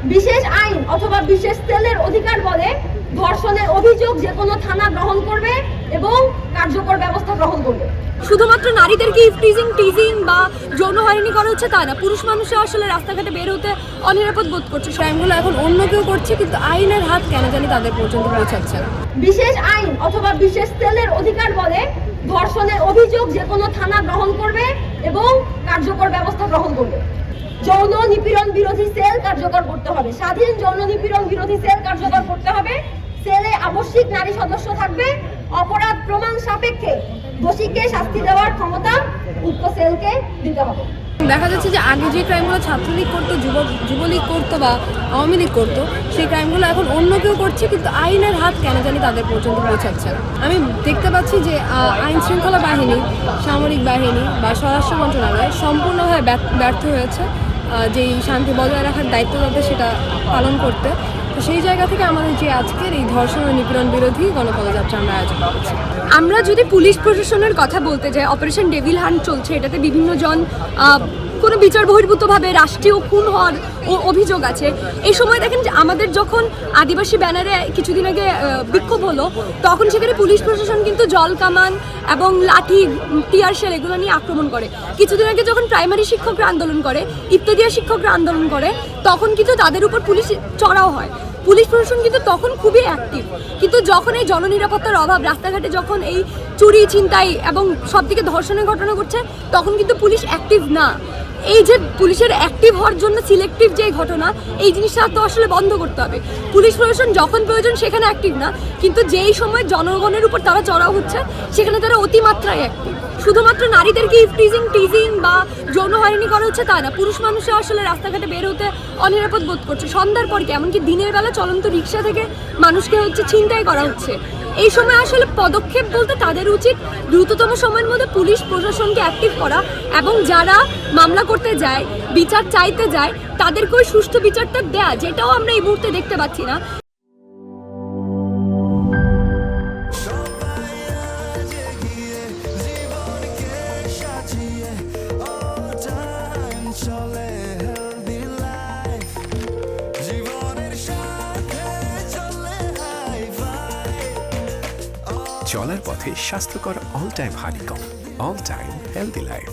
বিশেষ আইন অথবা বিশেষ সেলের অধিকার বলে ধর্ষণের অভিযোগ যে কোনো থানা গ্রহণ করবে এবং কার্যকর ব্যবস্থা গ্রহণ করবে। শুধুমাত্র নারীদেরকে ইফটিজিং টিজিং বা যৌন হয়রানি করা হচ্ছে তা না, পুরুষ মানুষরা আসলে রাস্তাঘাটে বের হতে অনিরাপদ বোধ করছে। ক্রাইমগুলো এখন অন্য কেউ করছে, কিন্তু আইনের হাত কেন জানি তাদের পর্যন্ত পৌঁছাচ্ছে না। বিশেষ আইন অথবা বিশেষ সেলের অধিকার বলে ধর্ষণের অভিযোগ যে কোনো থানা গ্রহণ করবে এবং কার্যকর ব্যবস্থা গ্রহণ করবে। যৌন নিপীড়ন বিরোধী সেল কার্যকর করতে হবে, স্বাধীন যৌন নিপীড়ন বিরোধী সেল কার্যকর করতে হবে। সেলে আবশ্যিক নারী সদস্য থাকবে। অপরাধ প্রমাণ সাপেক্ষে দোষীকে শাস্তি দেওয়ার ক্ষমতা উক্ত সেলকে দিতে হবে। দেখা যাচ্ছে যে আগে যে ক্রাইমগুলো ছাত্রলীগ করতো, যুবলীগ করতো বা আওয়ামী লীগ করতো, সেই ক্রাইমগুলো এখন অন্য কেউ করছে, কিন্তু আইনের হাত কেন জানি তাদের পর্যন্ত পৌঁছাচ্ছে না। আমি দেখতে পাচ্ছি যে আইন শৃঙ্খলা বাহিনী, সামরিক বাহিনী বা স্বরাষ্ট্র মন্ত্রণালয় সম্পূর্ণভাবে ব্যর্থ হয়েছে যেই শান্তি বজায় রাখার দায়িত্ব তাদের সেটা পালন করতে। তো সেই জায়গা থেকে আমাদের যে আজকের এই ধর্ষণ ও নিপীড়ন বিরোধী গণপদযাত্রা আমরা আয়োজন করছি। আমরা যদি পুলিশ প্রশাসনের কথা বলতে যাই, অপারেশন ডেভিল হান্ট চলছে, এটাতে বিভিন্ন জন কোনো বিচার বহির্ভূতভাবে রাষ্ট্রীয় খুন হওয়ার অভিযোগ আছে। এই সময় দেখেন যে আমাদের যখন আদিবাসী ব্যানারে কিছুদিন আগে বিক্ষোভ হলো, তখন সেখানে পুলিশ প্রশাসন কিন্তু জল কামান এবং লাঠি, টিয়ার শেল এগুলো নিয়ে আক্রমণ করে। কিছুদিন আগে যখন প্রাইমারি শিক্ষকরা আন্দোলন করে, ইত্যাদি শিক্ষকরা আন্দোলন করে, তখন কিন্তু তাদের উপর পুলিশ চড়াও হয়। পুলিশ প্রশাসন কিন্তু তখন খুবই অ্যাক্টিভ, কিন্তু যখন এই জননিরাপত্তার অভাব, রাস্তাঘাটে যখন এই চুরি ছিনতাই এবং সবদিকে ধর্ষণের ঘটনা ঘটছে, তখন কিন্তু পুলিশ অ্যাক্টিভ না। এই যে পুলিশের অ্যাক্টিভ হওয়ার জন্য সিলেক্টিভ যে ঘটনা, এই জিনিসটা তো আসলে বন্ধ করতে হবে। পুলিশ প্রশাসন যখন প্রয়োজন সেখানে অ্যাক্টিভ না, কিন্তু যেই সময় জনগণের উপর তারা চড়াও হচ্ছে সেখানে তারা অতিমাত্রায় অ্যাক্টিভ। শুধুমাত্র নারীদেরকে ইফটিজিং টিজিং বা যৌন হয়রানি করা হচ্ছে তা না, পুরুষ মানুষরা আসলে রাস্তাঘাটে বের হতে অনিরাপদ বোধ করছে। সন্ধ্যার পর কি, এমনকি দিনের বেলা চলন্ত রিক্সা থেকে মানুষকে ছিনতাই করা হচ্ছে। এই সময় আসলে পদক্ষেপ বলতে তাদের উচিত দ্রুততম সময়ের মধ্যে পুলিশ প্রশাসনকে অ্যাক্টিভ করা, এবং যারা মামলা করতে যায়, বিচার চাইতে যায়, তাদেরকে ওই সুষ্ঠু বিচারটা দেয়া, যেটাও আমরা এই মুহূর্তে দেখতে পাচ্ছি না। চলার পথে স্বাস্থ্যকর all time honeycomb, all time healthy life.